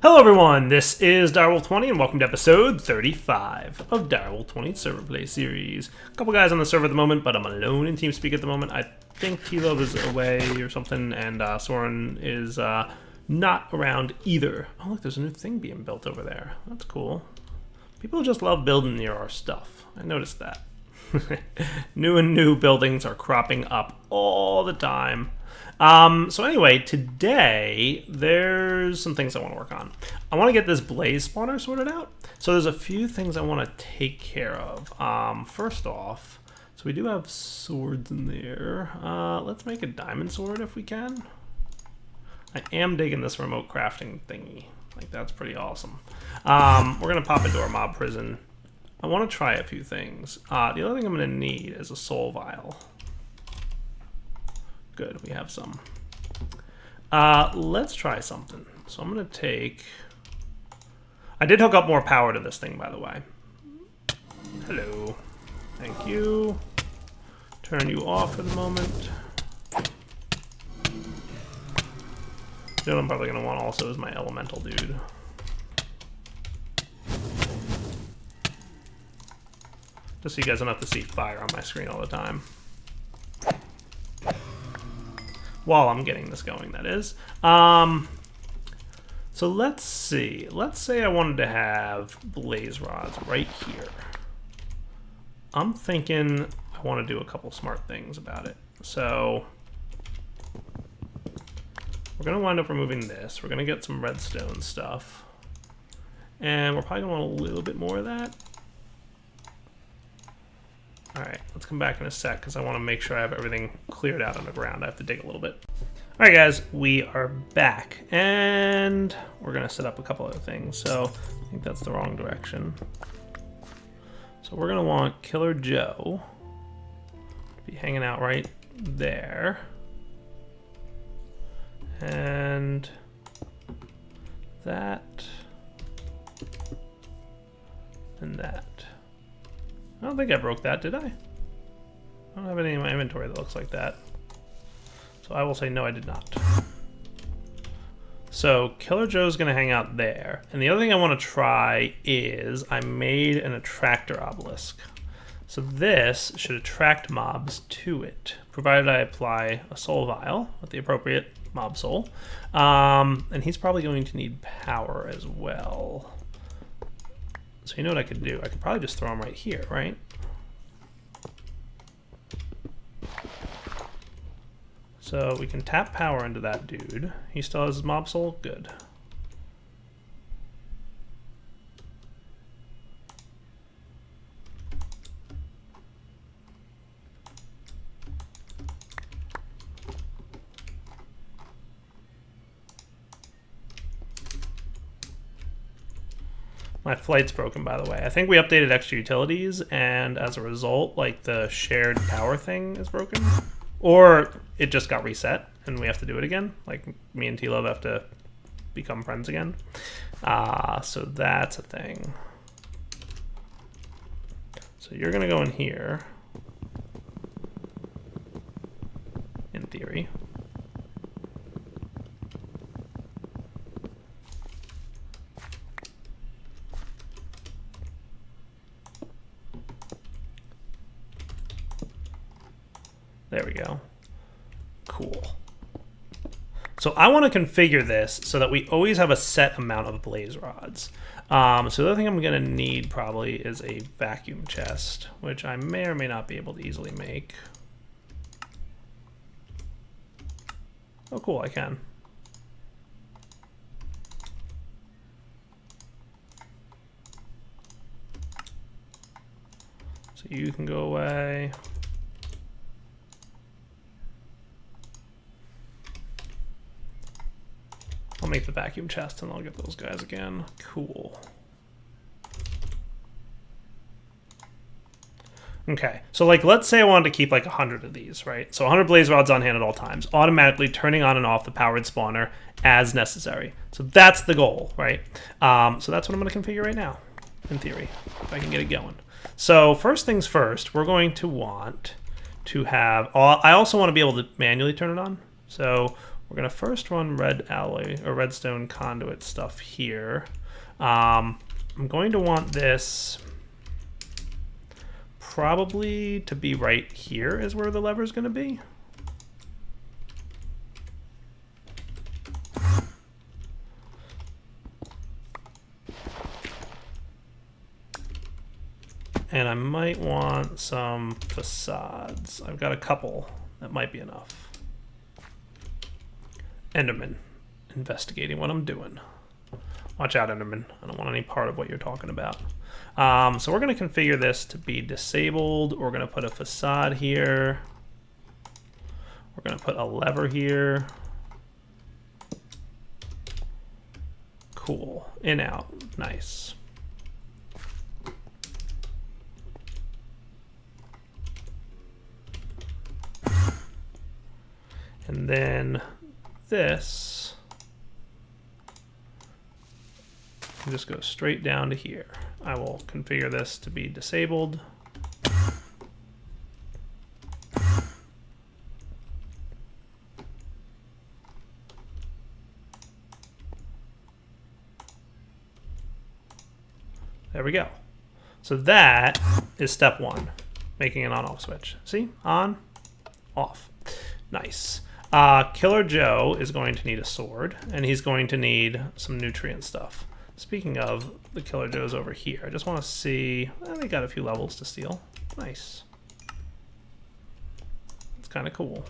Hello everyone, this is Direwolf20 and welcome to episode 35 of Direwolf20 Server Play Series. A couple guys on the server at the moment, but I'm alone in TeamSpeak at the moment. I think T-Love is away or something, and Soren is not around either. Oh look, there's a new thing being built over there. That's cool. People just love building near our stuff. I noticed that. New buildings are cropping up all the time. So anyway, today there's some things I want to work on. I want to get this blaze spawner sorted out. So there's a few things I want to take care of. First off, so we do have swords in there. Let's make a diamond sword if we can. I am digging this remote crafting thingy. Like, that's pretty awesome. We're going to pop into our mob prison. I want to try a few things. The other thing I'm going to need is a soul vial. Good, we have some. Let's try something. So I'm going to take... I did hook up more power to this thing, by the way. Hello. Thank you. Turn you off for the moment. You know what I'm probably going to want also is my elemental dude. Just so you guys don't have to see fire on my screen all the time. While I'm getting this going, that is. So let's see. Let's say I wanted to have blaze rods right here. I'm thinking I want to do a couple smart things about it. So we're going to wind up removing this. We're going to get some redstone stuff. And we're probably going to want a little bit more of that. Alright, let's come back in a sec because I want to make sure I have everything cleared out on the ground. I have to dig a little bit. Alright guys, we are back and we're going to set up a couple other things. So I think that's the wrong direction. So we're going to want Killer Joe to be hanging out right there. And that and that. I don't think I broke that, did I? I don't have any in my inventory that looks like that. So I will say no, I did not. So Killer Joe's going to hang out there. And the other thing I want to try is I made an attractor obelisk. So this should attract mobs to it, provided I apply a soul vial with the appropriate mob soul. And he's probably going to need power as well. So you know what I could do? I could probably just throw him right here, right? So we can tap power into that dude. He still has his mob soul? Good. My flight's broken, by the way. I think we updated extra utilities, and as a result, like, the shared power thing is broken. Or it just got reset, and we have to do it again. Like, me and T-Love have to become friends again. So that's a thing. So you're going to go in here, in theory. There we go. Cool. So I want to configure this so that we always have a set amount of blaze rods. So the other thing I'm going to need probably is a vacuum chest, which I may or may not be able to easily make. Oh, cool, I can. So you can go away. I'll make the vacuum chest and I'll get those guys again. Cool. Okay, so like let's say I wanted to keep like 100 of these, right? So 100 blaze rods on hand at all times, automatically turning on and off the powered spawner as necessary. So that's the goal, right? So that's what I'm going to configure right now, in theory, if I can get it going. So first things first, we're going to want to have, I also want to be able to manually turn it on. So We're gonna first run red alloy or redstone conduit stuff here. I'm going to want this probably to be right here is where the lever is going to be. And I might want some facades. I've got a couple. That might be enough. Enderman, investigating what I'm doing. Watch out, Enderman. I don't want any part of what you're talking about. So we're going to configure this to be disabled. We're going to put a facade here. We're going to put a lever here. Cool. In, out. Nice. And then this just goes straight down to here. I will configure this to be disabled. There we go. So that is step one, making an on-off switch. See? On, off. Nice. Killer Joe is going to need a sword, and he's going to need some nutrient stuff. Speaking of, the Killer Joe's over here. I just want to see... they got a few levels to steal. Nice. It's kind of cool.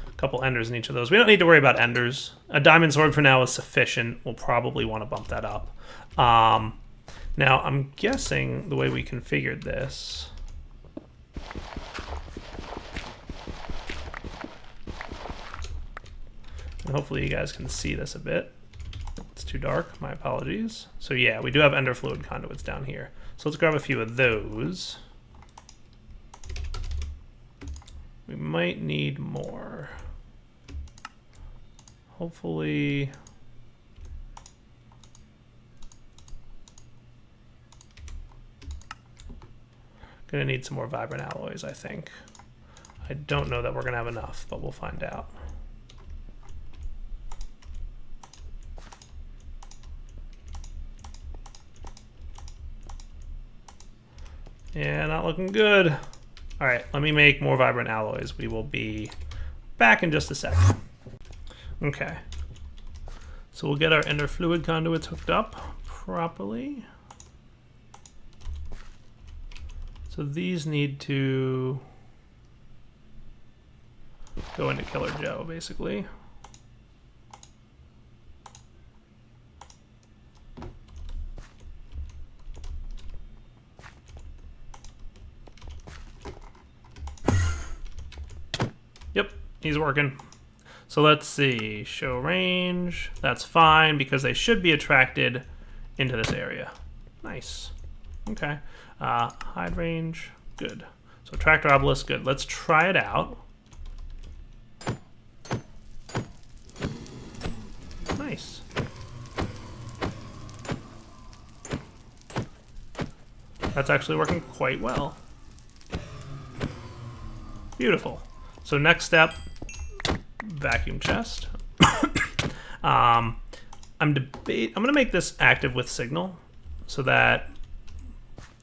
A couple enders in each of those. We don't need to worry about enders. A diamond sword for now is sufficient. We'll probably want to bump that up. Now, I'm guessing the way we configured this... and hopefully you guys can see this a bit. It's too dark, my apologies. So yeah, we do have ender fluid conduits down here. So let's grab a few of those. We might need more. Hopefully... gonna need some more vibrant alloys, I think. I don't know that we're gonna have enough, but we'll find out. Yeah, not looking good. All right, let me make more vibrant alloys. We will be back in just a second. Okay. So we'll get our ender fluid conduits hooked up properly. So these need to go into Killer Joe, basically. Yep, he's working. So let's see, show range. That's fine because they should be attracted into this area. Nice. Okay. Hide range, good. So tractor obelisk, good. Let's try it out. Nice. That's actually working quite well. Beautiful. So next step, vacuum chest. I'm gonna make this active with signal so that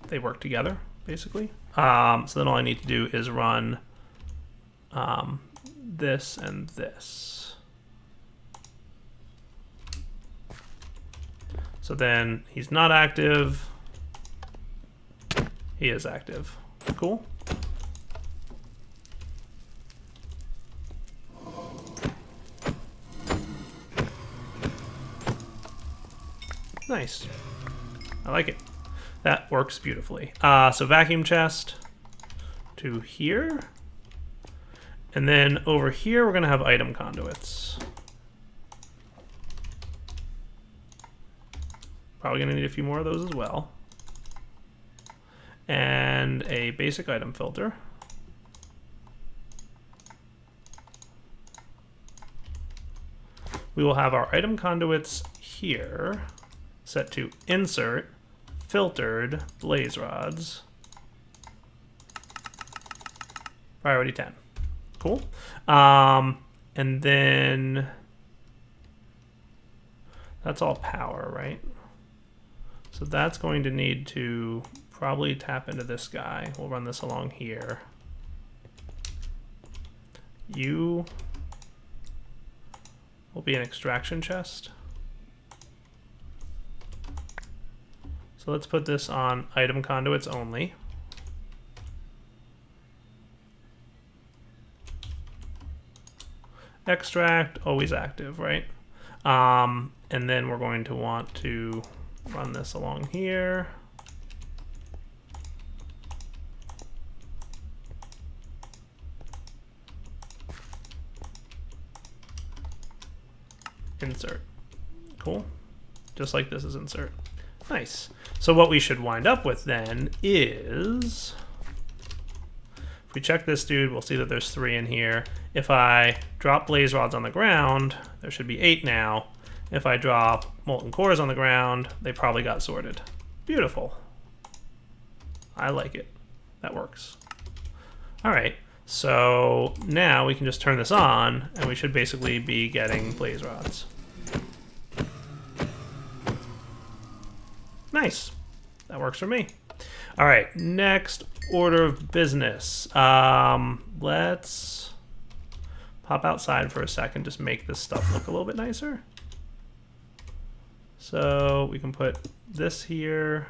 they work together, basically. So then all I need to do is run this and this. So then he's not active. He is active. Cool. Nice. I like it. That works beautifully. So vacuum chest to here. And then over here, we're going to have item conduits. Probably going to need a few more of those as well. And a basic item filter. We will have our item conduits here set to insert filtered blaze rods. Priority 10. Cool. And then That's all power, right? So that's going to need to probably tap into this guy. We'll run this along here. You will be an extraction chest. So let's put this on item conduits only. Extract, always active, right? And then we're going to want to run this along here. Insert. Cool. Just like this is insert. Nice. So what we should wind up with then is, if we check this dude, we'll see that there's 3 in here. If I drop blaze rods on the ground, there should be 8 now. If I drop molten cores on the ground, they probably got sorted. Beautiful. I like it. That works. All right. So now we can just turn this on, and we should basically be getting blaze rods. Nice. That works for me. All right, next order of business. Let's pop outside for a second, just make this stuff look a little bit nicer. So we can put this here.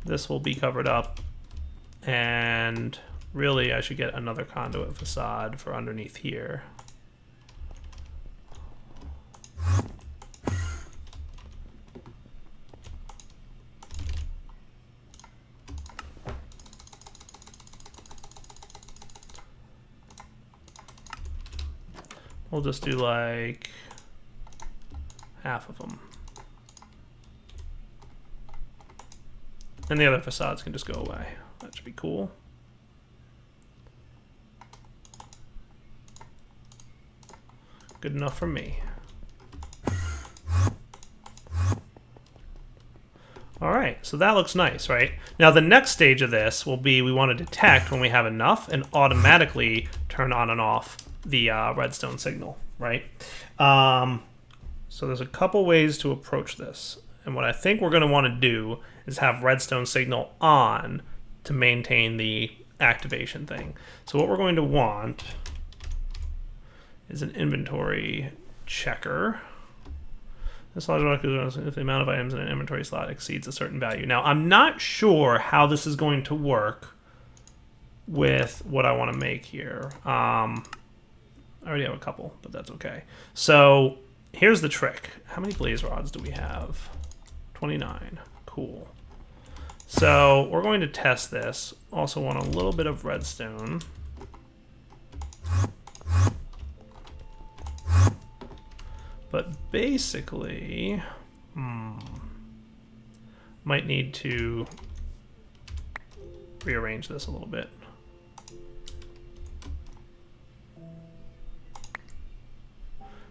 This will be covered up. And really, I should get another conduit facade for underneath here. We'll just do like half of them. And the other facades can just go away. That should be cool. Good enough for me. All right, so that looks nice, right? Now the next stage of this will be we want to detect when we have enough and automatically turn on and off the redstone signal, right? So there's a couple ways to approach this. And what I think we're going to want to do is have redstone signal on to maintain the activation thing. So what we're going to want is an inventory checker. This logic is if the amount of items in an inventory slot exceeds a certain value. Now, I'm not sure how this is going to work with what I want to make here. I already have a couple, but that's okay. So here's the trick. How many blaze rods do we have? 29. Cool. So we're going to test this. Also want a little bit of redstone. But basically, might need to rearrange this a little bit.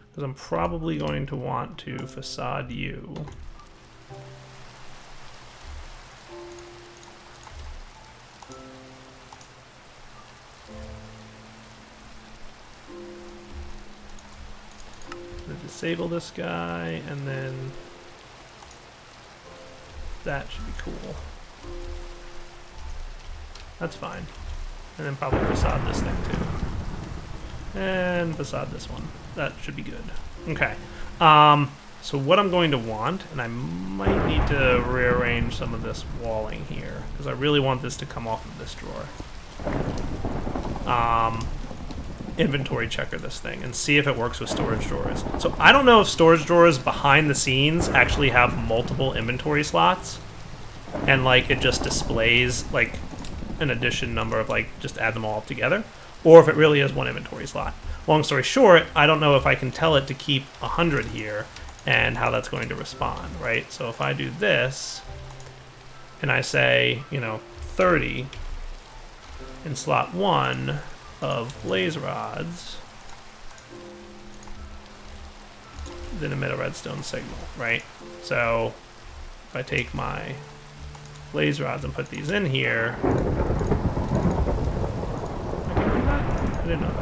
Because I'm probably going to want to facade you. Disable this guy, and then that should be cool. That's fine. And then probably facade this thing too. And facade this one. That should be good. Okay. So what I'm going to want, and I might need to rearrange some of this walling here, because I really want this to come off of this drawer. Inventory checker this thing and see if it works with storage drawers. So I don't know if storage drawers behind the scenes actually have multiple inventory slots, and like it just displays like an addition number of like just add them all up together, or if it really is one inventory slot. Long story short, I don't know if I can tell it to keep 100 here and how that's going to respond, right? So if I do this and I say, you know, 30 in slot 1 of blaze rods, then emit a redstone signal, right? So if I take my blaze rods and put these in here, I can do that? I didn't know that.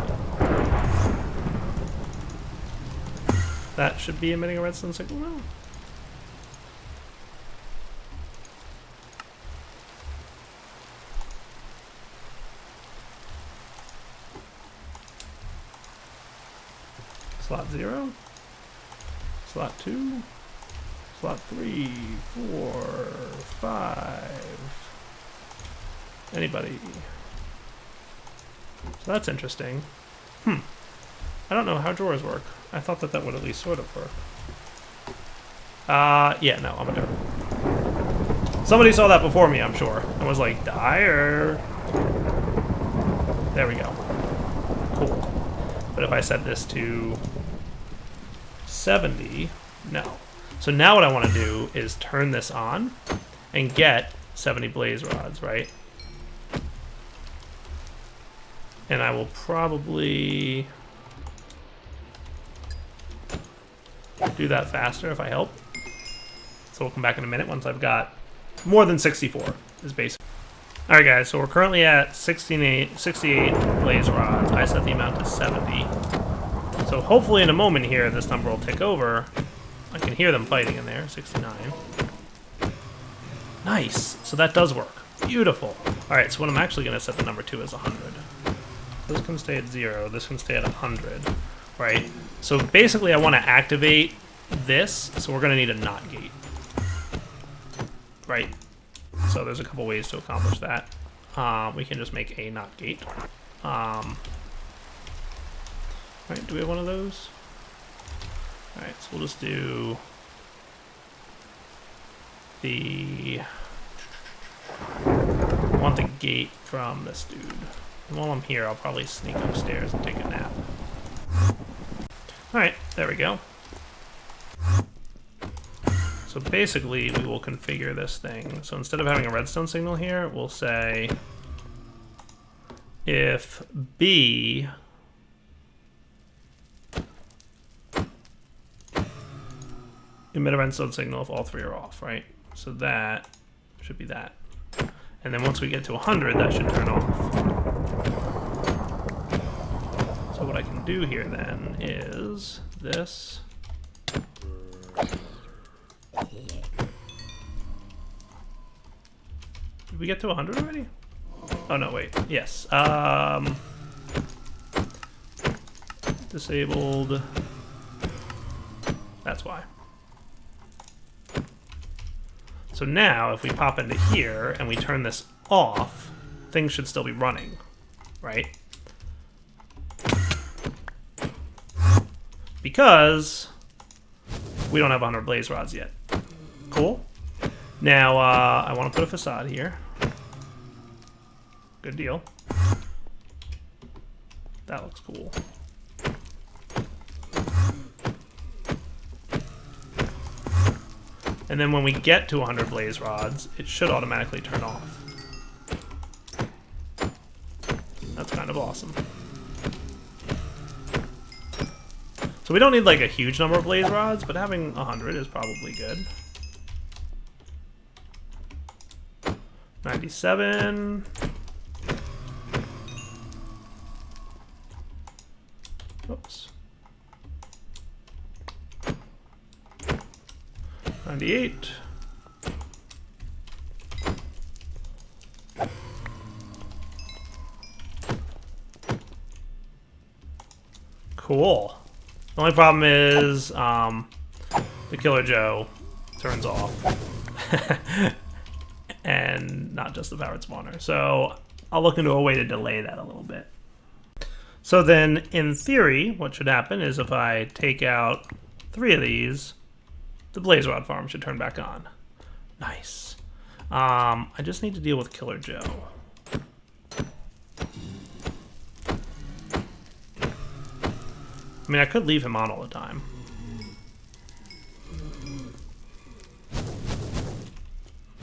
That should be emitting a redstone signal now. Slot 0, slot 2, slot 3, 4, 5. Anybody? So that's interesting. I don't know how drawers work. I thought that would at least sort of work. Yeah, no, I'm a derp. Somebody saw that before me, I'm sure, and was like, dire. There we go. Cool. But if I set this to 70, no. So now what I want to do is turn this on and get 70 blaze rods, right? And I will probably do that faster if I help. So we'll come back in a minute once I've got more than 64 is basic. Alright guys, so we're currently at 68 blaze rods. I set the amount to 70. So hopefully in a moment here, this number will tick over. I can hear them fighting in there, 69. Nice, so that does work. Beautiful. Alright, so what I'm actually going to set the number to is 100. This can stay at 0, this can stay at 100, right? So basically I want to activate this, so we're going to need a NOT gate. Right? So there's a couple ways to accomplish that. We can just make a NOT gate. Right, do we have one of those? Alright, so we'll just do the... I want the gate from this dude. And while I'm here, I'll probably sneak upstairs and take a nap. Alright, there we go. So basically, we will configure this thing. So instead of having a redstone signal here, we'll say if B emit a redstone signal if all three are off, right? So that should be that. And then once we get to 100, that should turn off. So what I can do here then is this. Did we get to 100 already? Oh no, wait. Yes. Disabled. That's why. So now, if we pop into here and we turn this off, things should still be running, right? Because we don't have 100 blaze rods yet. Cool. Now, I want to put a facade here. Good deal. That looks cool. And then when we get to 100 blaze rods, it should automatically turn off. That's kind of awesome. So we don't need like a huge number of blaze rods, but having 100 is probably good. 97. Oops. 98. Cool. The only problem is the Killer Joe turns off. And not just the powered spawner. So I'll look into a way to delay that a little bit. So then, in theory, what should happen is if I take out 3 of these, the blaze rod farm should turn back on. Nice. I just need to deal with Killer Joe. I mean, I could leave him on all the time.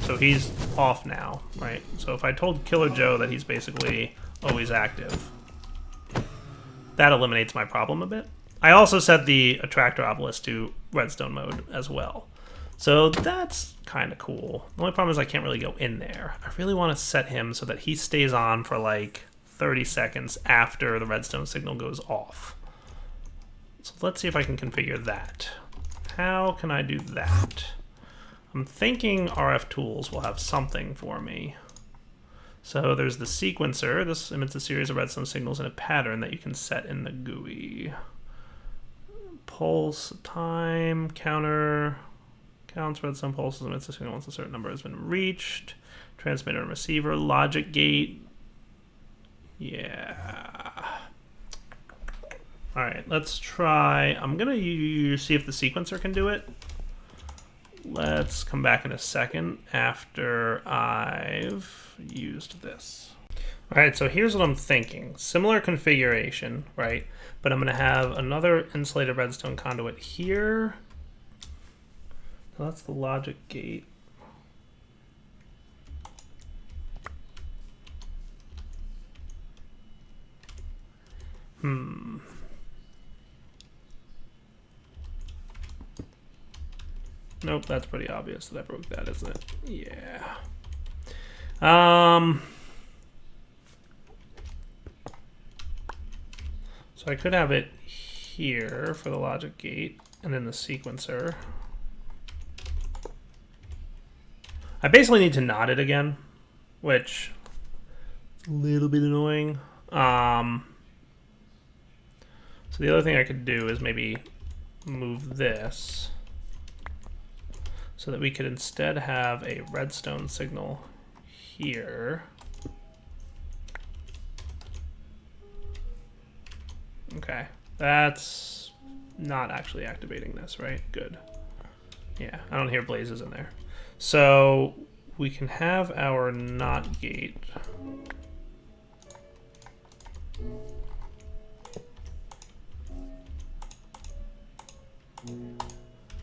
So he's off now, right? So if I told Killer Joe that he's basically always active, that eliminates my problem a bit. I also set the attractor obelisk to redstone mode as well. So that's kind of cool. The only problem is I can't really go in there. I really want to set him so that he stays on for like 30 seconds after the redstone signal goes off. So let's see if I can configure that. How can I do that? I'm thinking RF tools will have something for me. So there's the sequencer. This emits a series of redstone signals in a pattern that you can set in the GUI. Pulse, time, counter, counts redstone pulses, emits a signal once a certain number has been reached. Transmitter and receiver, logic gate. Yeah. All right, let's try. I'm gonna see if the sequencer can do it. Let's come back in a second after I've used this. All right, so here's what I'm thinking. Similar configuration, right? But I'm gonna have another insulated redstone conduit here. So that's the logic gate. Nope, that's pretty obvious that I broke that, isn't it? Yeah. So I could have it here for the logic gate, and then the sequencer. I basically need to knot it again, which is a little bit annoying. So the other thing I could do is maybe move this so that we could instead have a redstone signal here. Okay, that's not actually activating this, right? Good. Yeah, I don't hear blazes in there. So we can have our NOT gate.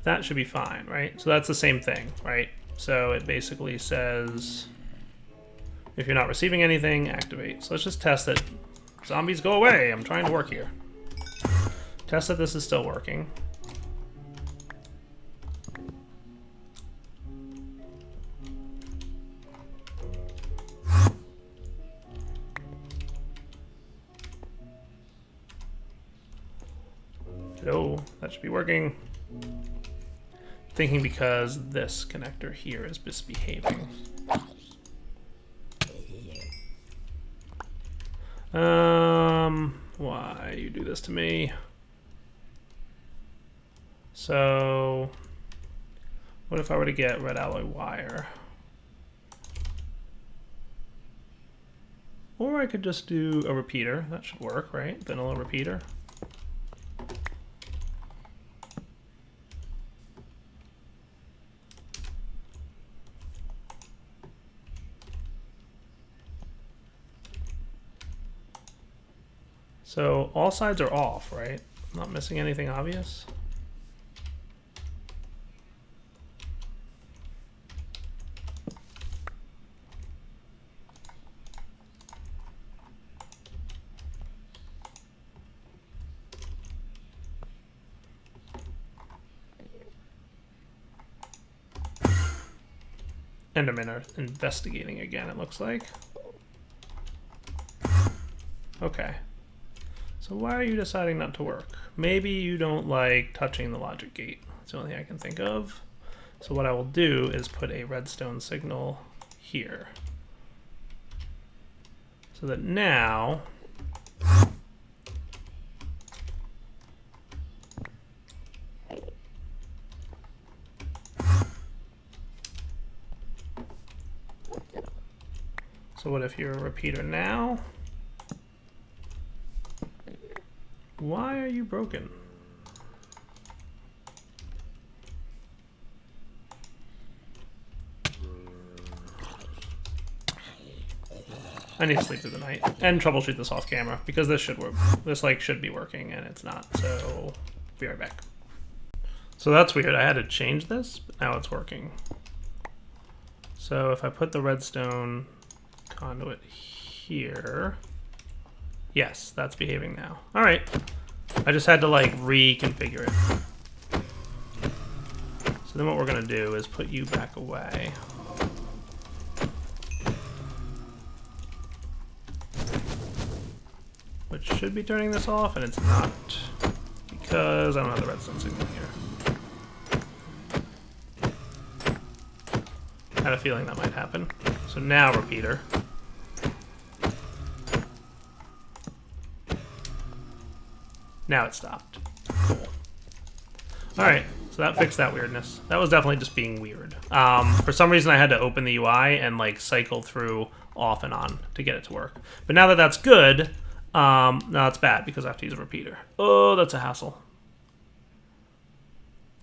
That should be fine, right? So that's the same thing, right? So it basically says, if you're not receiving anything, activate. So let's just test it. Zombies, go away. I'm trying to work here. Test that this is still working. Hello, that should be working. Thinking because this connector here is misbehaving. Why you do this to me? So, what if I were to get red alloy wire? Or I could just do a repeater. That should work, right? Vanilla repeater. So all sides are off, right? I'm not missing anything obvious. Endermen are investigating again, it looks like. Okay. So why are you deciding not to work? Maybe you don't like touching the logic gate. That's the only thing I can think of. So what I will do is put a redstone signal here. So that now, so what if you're a repeater now? Why are you broken? I need to sleep through the night and troubleshoot this off camera because this should work. This like should be working and it's not. So be right back. So that's weird. I had to change this, but now it's working. So if I put the redstone conduit here, yes, that's behaving now. All right. I just had to like reconfigure it. So then what we're gonna do is put you back away. Which should be turning this off, and it's not because I don't have the redstone signal here. Had a feeling that might happen. So now repeater. Now it stopped. Cool. Alright, so that fixed that weirdness. That was definitely just being weird. For some reason I had to open the UI and like cycle through off and on to get it to work. But now that that's good, now it's bad because I have to use a repeater. Oh, that's a hassle.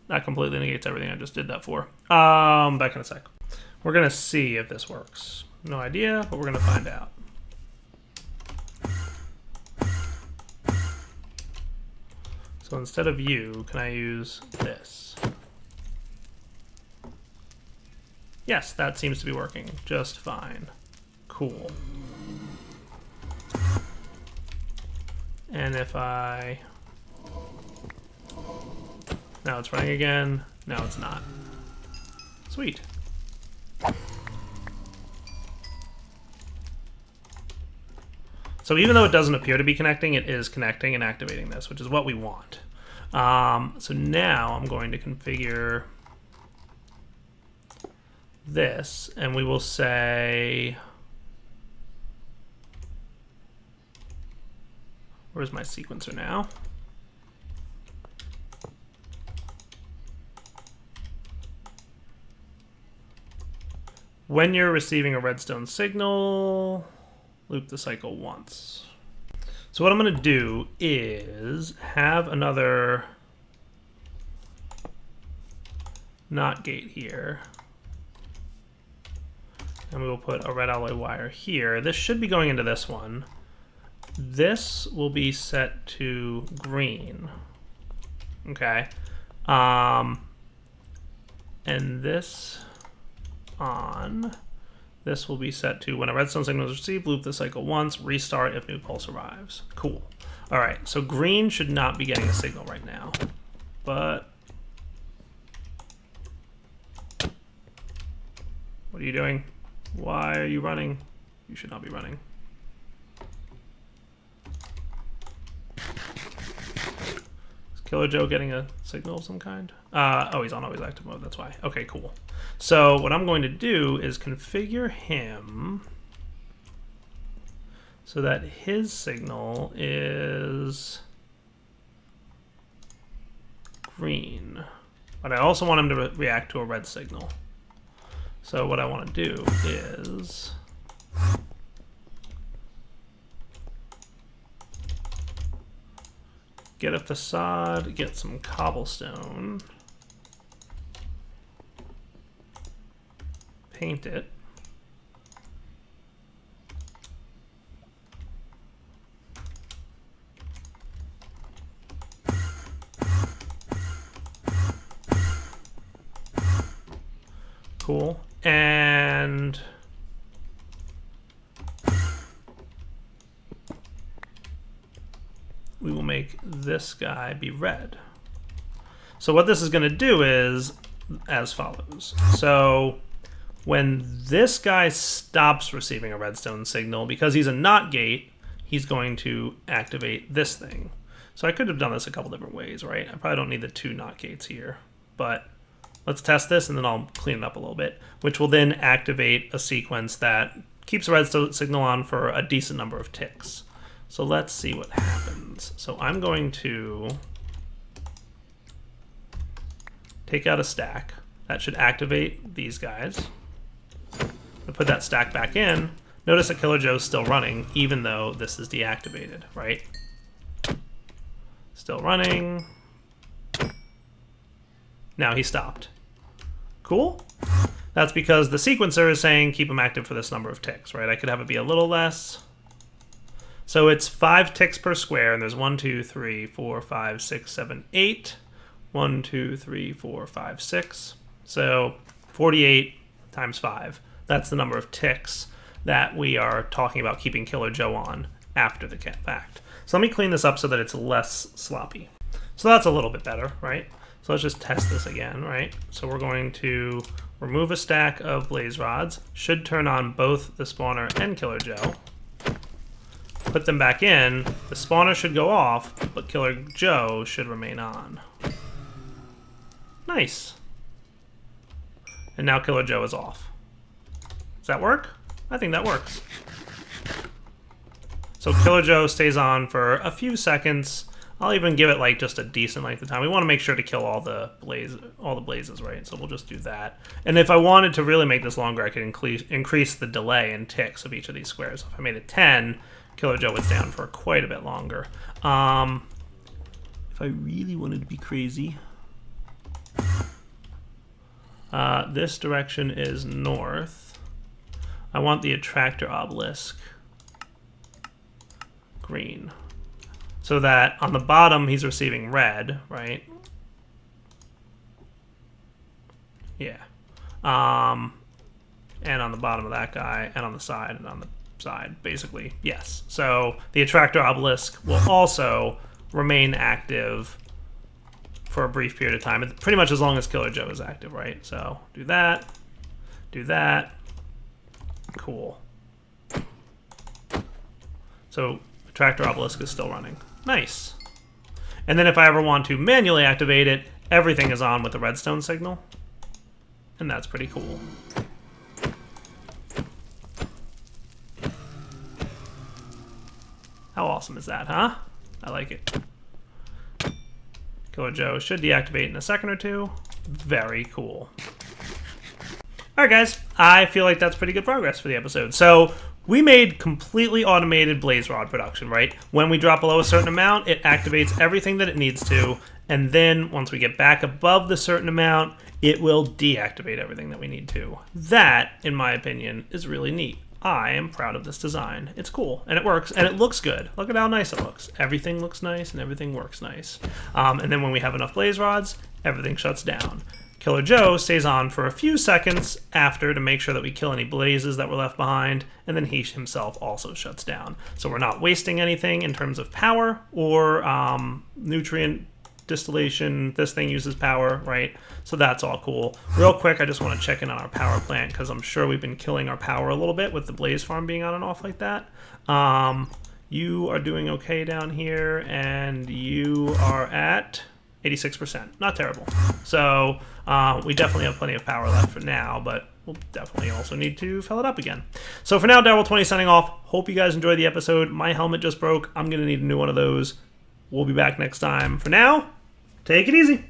That completely negates everything I just did that for. Back in a sec. We're gonna see if this works. No idea, but we're gonna find out. So instead of you, can I use this? Yes, that seems to be working just fine. Cool. And if I... Now it's running again. Now it's not. Sweet. So even though it doesn't appear to be connecting, it is connecting and activating this, which is what we want. So now I'm going to configure this, and we will say... Where's my sequencer now? When you're receiving a redstone signal, loop the cycle once. So what I'm going to do is have another NOT gate here. And we will put a red alloy wire here. This should be going into this one. This will be set to green. Okay. And this on. This will be set to when a redstone signal is received, loop the cycle once, restart if new pulse arrives. Cool. All right, so green should not be getting a signal right now, but what are you doing? Why are you running? You should not be running. Is Killer Joe getting a signal of some kind? Oh, he's on always active mode, that's why. Okay, cool. So what I'm going to do is configure him so that his signal is green. But I also want him to react to a red signal. So what I want to do is get a facade, get some cobblestone, paint it. Cool. And we will make this guy be red. So what this is going to do is as follows. So when this guy stops receiving a redstone signal, because he's a NOT gate, he's going to activate this thing. So I could have done this a couple different ways, right? I probably don't need the two NOT gates here, but let's test this and then I'll clean it up a little bit, which will then activate a sequence that keeps a redstone signal on for a decent number of ticks. So let's see what happens. So I'm going to take out a stack. That should activate these guys. I put that stack back in. Notice that Killer Joe's still running, even though this is deactivated, right? Still running. Now he stopped. Cool. That's because the sequencer is saying keep him active for this number of ticks, right? I could have it be a little less. So it's 5 ticks per square, and there's 1, 2, 3, 4, 5, 6, 7, 8. 1, 2, 3, 4, 5, 6. So 48 times 5. That's the number of ticks that we are talking about keeping Killer Joe on after the fact. So let me clean this up so that it's less sloppy. So that's a little bit better, right? So let's just test this again, right? So we're going to remove a stack of blaze rods. Should turn on both the spawner and Killer Joe. put them back in, the spawner should go off, but Killer Joe should remain on. Nice. And now Killer Joe is off. Does that work? I think that works. So Killer Joe stays on for a few seconds. I'll even give it like just a decent length of time. We want to make sure to kill all the blazes, right? So we'll just do that. And if I wanted to really make this longer, I could increase the delay in ticks of each of these squares. So if I made it 10, Killer Joe was down for quite a bit longer. If I really wanted to be crazy, this direction is north. I want the attractor obelisk green. So that on the bottom, he's receiving red, right? Yeah. And on the bottom of that guy, and on the side, and on the side, basically, yes. So the attractor obelisk will also remain active for a brief period of time, pretty much as long as Killer Joe is active, right? So do that, cool. So attractor obelisk is still running. Nice. And then if I ever want to manually activate it, everything is on with the redstone signal. And that's pretty cool. How awesome is that, huh? I like it. Killer Joe should deactivate in a second or two. Very cool. Alright guys, I feel like that's pretty good progress for the episode. So we made completely automated blaze rod production, right? When we drop below a certain amount, it activates everything that it needs to, and then once we get back above the certain amount, it will deactivate everything that we need to. That, in my opinion, is really neat. I am proud of this design. It's cool, and it works, and it looks good. Look at how nice it looks. Everything looks nice, and everything works nice. And then when we have enough blaze rods, everything shuts down. Killer Joe stays on for a few seconds after to make sure that we kill any blazes that were left behind, and then he himself also shuts down. So we're not wasting anything in terms of power or nutrient distillation. This thing uses power, right? So that's all cool. Real quick, I just want to check in on our power plant because I'm sure we've been killing our power a little bit with the blaze farm being on and off like that. You are doing okay down here, and you are at 86%. Not terrible. So we definitely have plenty of power left for now, but we'll definitely also need to fill it up again. So for now, Darryl20 signing off. Hope you guys enjoyed the episode. My helmet just broke. I'm going to need a new one of those. We'll be back next time. For now, take it easy.